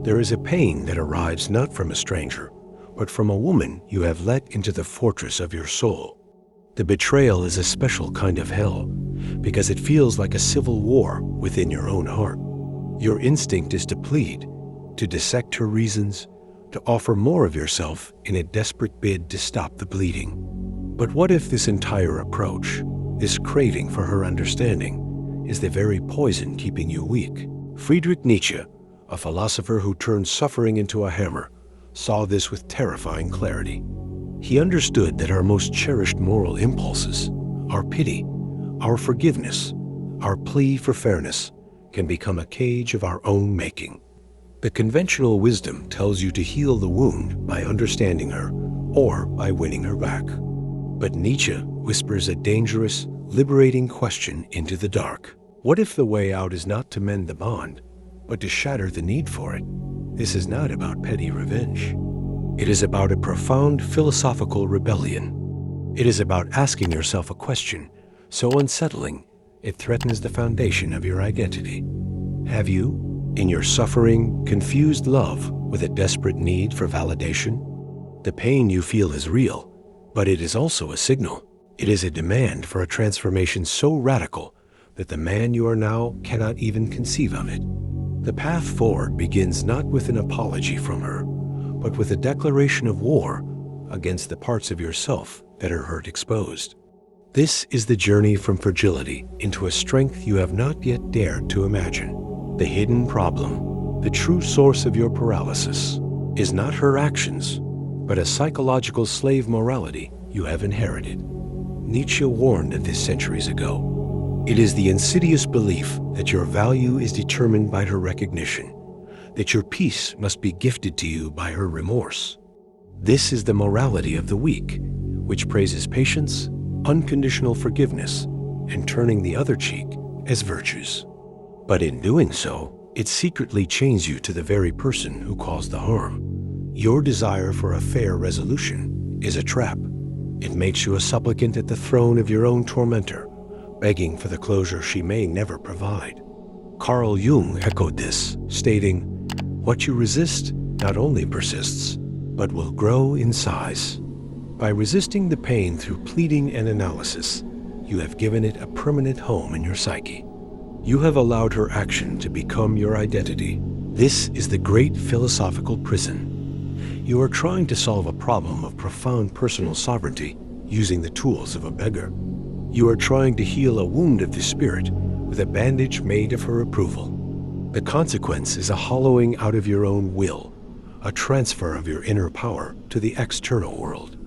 There is a pain that arrives not from a stranger, but from a woman you have let into the fortress of your soul. The betrayal is a special kind of hell, because it feels like a civil war within your own heart. Your instinct is to plead, to dissect her reasons, to offer more of yourself in a desperate bid to stop the bleeding. But what if this entire approach, this craving for her understanding, is the very poison keeping you weak? Friedrich Nietzsche, a philosopher who turned suffering into a hammer, saw this with terrifying clarity. He understood that our most cherished moral impulses, our pity, our forgiveness, our plea for fairness, can become a cage of our own making. The conventional wisdom tells you to heal the wound by understanding her or by winning her back. But Nietzsche whispers a dangerous, liberating question into the dark. What if the way out is not to mend the bond, but to shatter the need for it? This is not about petty revenge. It is about a profound philosophical rebellion. It is about asking yourself a question so unsettling it threatens the foundation of your identity. Have you, in your suffering, confused love with a desperate need for validation? The pain you feel is real, but it is also a signal. It is a demand for a transformation so radical that the man you are now cannot even conceive of it. The path forward begins not with an apology from her, but with a declaration of war against the parts of yourself that are hurt exposed. This is the journey from fragility into a strength you have not yet dared to imagine. The hidden problem, the true source of your paralysis, is not her actions, but a psychological slave morality you have inherited. Nietzsche warned of this centuries ago. It is the insidious belief that your value is determined by her recognition, that your peace must be gifted to you by her remorse. This is the morality of the weak, which praises patience, unconditional forgiveness, and turning the other cheek as virtues. But in doing so, it secretly chains you to the very person who caused the harm. Your desire for a fair resolution is a trap. It makes you a supplicant at the throne of your own tormentor, begging for the closure she may never provide. Carl Jung echoed this, stating, "What you resist not only persists, but will grow in size." By resisting the pain through pleading and analysis, you have given it a permanent home in your psyche. You have allowed her action to become your identity. This is the great philosophical prison. You are trying to solve a problem of profound personal sovereignty using the tools of a beggar. You are trying to heal a wound of the spirit with a bandage made of her approval. The consequence is a hollowing out of your own will, a transfer of your inner power to the external world.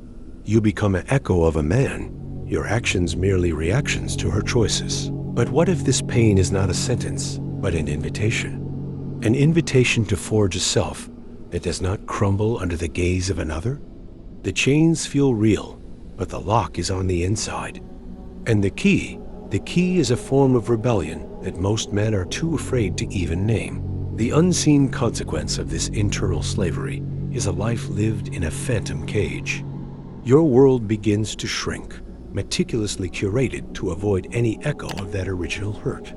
You become an echo of a man, your actions merely reactions to her choices. But what if this pain is not a sentence, but an invitation? An invitation to forge a self that does not crumble under the gaze of another? The chains feel real, but the lock is on the inside. And the key is a form of rebellion that most men are too afraid to even name. The unseen consequence of this internal slavery is a life lived in a phantom cage. Your world begins to shrink, meticulously curated to avoid any echo of that original hurt.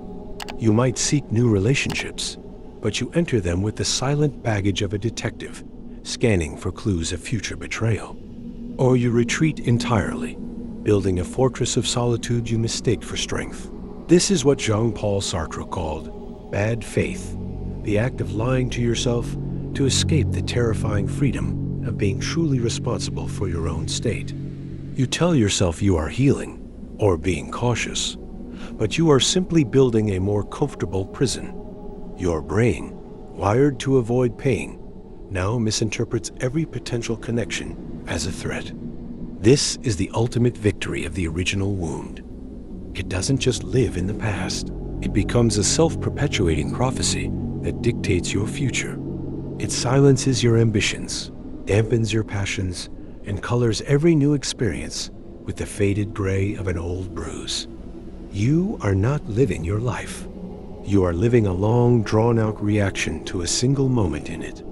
You might seek new relationships, but you enter them with the silent baggage of a detective, scanning for clues of future betrayal. Or you retreat entirely, building a fortress of solitude you mistake for strength. This is what Jean-Paul Sartre called bad faith, the act of lying to yourself to escape the terrifying freedom of being truly responsible for your own state. You tell yourself you are healing or being cautious, but you are simply building a more comfortable prison. Your brain, wired to avoid pain, now misinterprets every potential connection as a threat. This is the ultimate victory of the original wound. It doesn't just live in the past. It becomes a self-perpetuating prophecy that dictates your future. It silences your ambitions, dampens your passions, and colors every new experience with the faded gray of an old bruise. You are not living your life. You are living a long, drawn-out reaction to a single moment in it.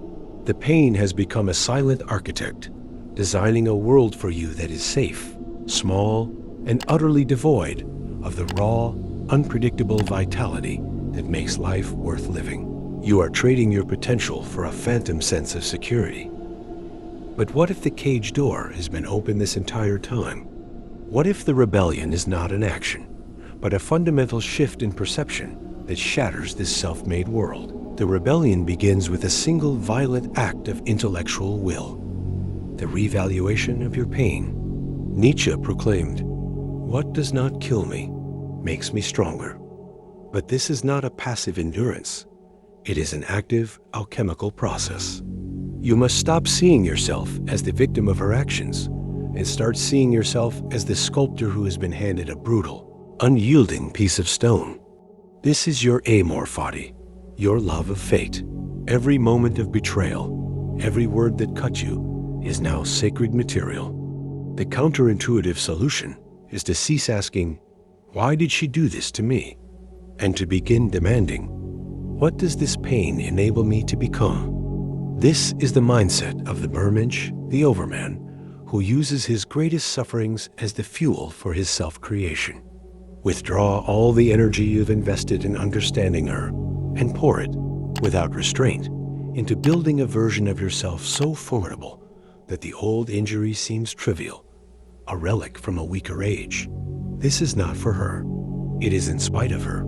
The pain has become a silent architect, designing a world for you that is safe, small, and utterly devoid of the raw, unpredictable vitality that makes life worth living. You are trading your potential for a phantom sense of security. But what if the cage door has been open this entire time? What if the rebellion is not an action, but a fundamental shift in perception that shatters this self-made world? The rebellion begins with a single violent act of intellectual will, the revaluation of your pain. Nietzsche proclaimed, "What does not kill me makes me stronger." But this is not a passive endurance. It is an active, alchemical process. You must stop seeing yourself as the victim of her actions and start seeing yourself as the sculptor who has been handed a brutal, unyielding piece of stone. This is your Amor Fati, your love of fate. Every moment of betrayal, every word that cut you, is now sacred material. The counterintuitive solution is to cease asking, "Why did she do this to me?" and to begin demanding, "What does this pain enable me to become?" This is the mindset of the Übermensch, the overman, who uses his greatest sufferings as the fuel for his self-creation. Withdraw all the energy you've invested in understanding her and pour it, without restraint, into building a version of yourself so formidable that the old injury seems trivial, a relic from a weaker age. This is not for her. It is in spite of her.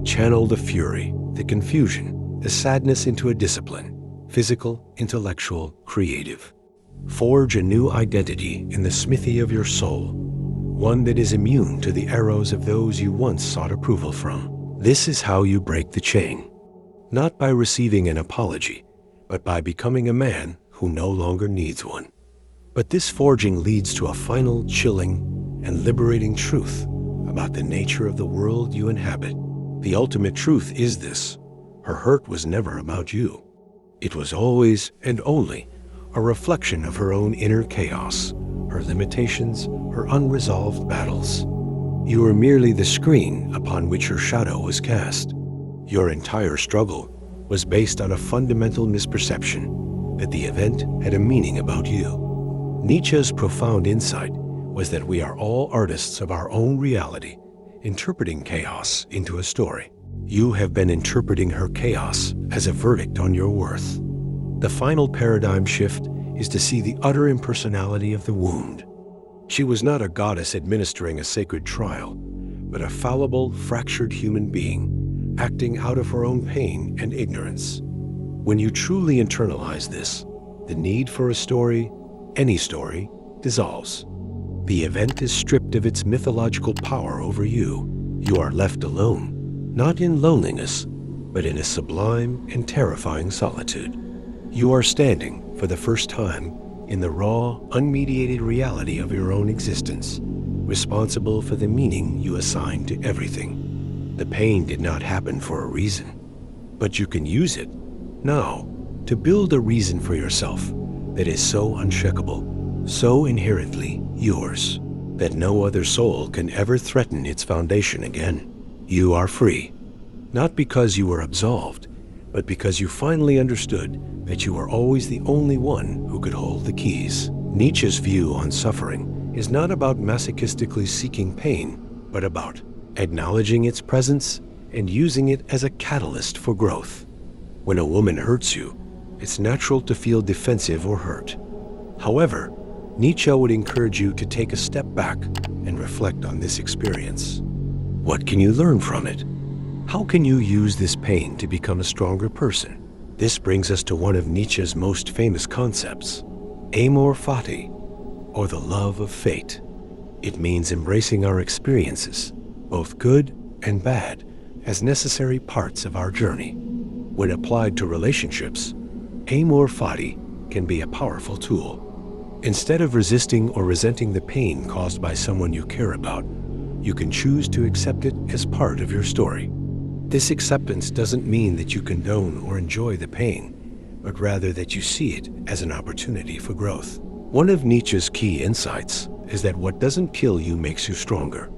Channel the fury, the confusion, the sadness into a discipline, physical, intellectual, creative. Forge a new identity in the smithy of your soul, one that is immune to the arrows of those you once sought approval from. This is how you break the chain. Not by receiving an apology, but by becoming a man who no longer needs one. But this forging leads to a final, chilling, and liberating truth about the nature of the world you inhabit. The ultimate truth is this: her hurt was never about you. It was always and only a reflection of her own inner chaos, her limitations, her unresolved battles. You were merely the screen upon which her shadow was cast. Your entire struggle was based on a fundamental misperception that the event had a meaning about you. Nietzsche's profound insight was that we are all artists of our own reality, interpreting chaos into a story. You have been interpreting her chaos as a verdict on your worth. The final paradigm shift is to see the utter impersonality of the wound. She was not a goddess administering a sacred trial, but a fallible, fractured human being, acting out of her own pain and ignorance. When you truly internalize this, the need for a story, any story, dissolves. The event is stripped of its mythological power over you. You are left alone, not in loneliness, but in a sublime and terrifying solitude. You are standing, for the first time, in the raw, unmediated reality of your own existence, responsible for the meaning you assign to everything. The pain did not happen for a reason, but you can use it now to build a reason for yourself that is so unshakable, so inherently yours, that no other soul can ever threaten its foundation again. You are free, not because you were absolved, but because you finally understood that you were always the only one who could hold the keys. Nietzsche's view on suffering is not about masochistically seeking pain, but about acknowledging its presence and using it as a catalyst for growth. When a woman hurts you, it's natural to feel defensive or hurt. However, Nietzsche would encourage you to take a step back and reflect on this experience. What can you learn from it? How can you use this pain to become a stronger person? This brings us to one of Nietzsche's most famous concepts, Amor Fati, or the love of fate. It means embracing our experiences, both good and bad, as necessary parts of our journey. When applied to relationships, Amor Fati can be a powerful tool. Instead of resisting or resenting the pain caused by someone you care about, you can choose to accept it as part of your story. This acceptance doesn't mean that you condone or enjoy the pain, but rather that you see it as an opportunity for growth. One of Nietzsche's key insights is that what doesn't kill you makes you stronger.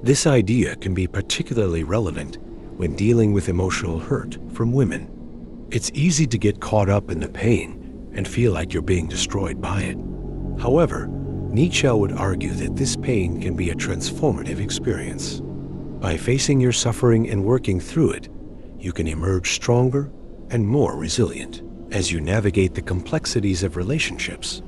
This idea can be particularly relevant when dealing with emotional hurt from women. It's easy to get caught up in the pain and feel like you're being destroyed by it. However, Nietzsche would argue that this pain can be a transformative experience. By facing your suffering and working through it, you can emerge stronger, and more resilient. As you navigate the complexities of relationships,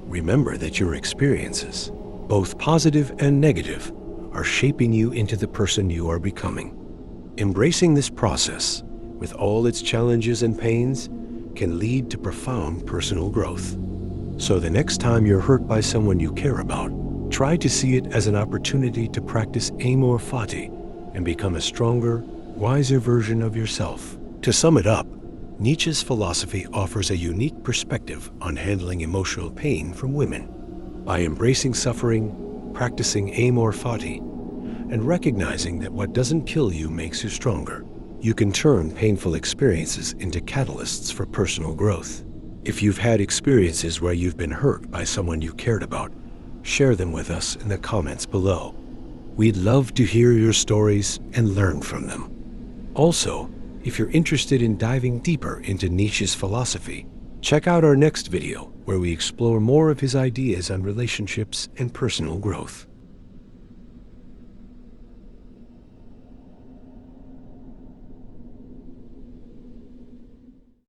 remember that your experiences, both positive and negative, are shaping you into the person you are becoming. Embracing this process, with all its challenges and pains, can lead to profound personal growth. So the next time you're hurt by someone you care about, try to see it as an opportunity to practice Amor Fati and become a stronger, wiser version of yourself. To sum it up, Nietzsche's philosophy offers a unique perspective on handling emotional pain from women. By embracing suffering, practicing Amor Fati, and recognizing that what doesn't kill you makes you stronger, you can turn painful experiences into catalysts for personal growth. If you've had experiences where you've been hurt by someone you cared about, share them with us in the comments below. We'd love to hear your stories and learn from them. Also, if you're interested in diving deeper into Nietzsche's philosophy, check out our next video where we explore more of his ideas on relationships and personal growth.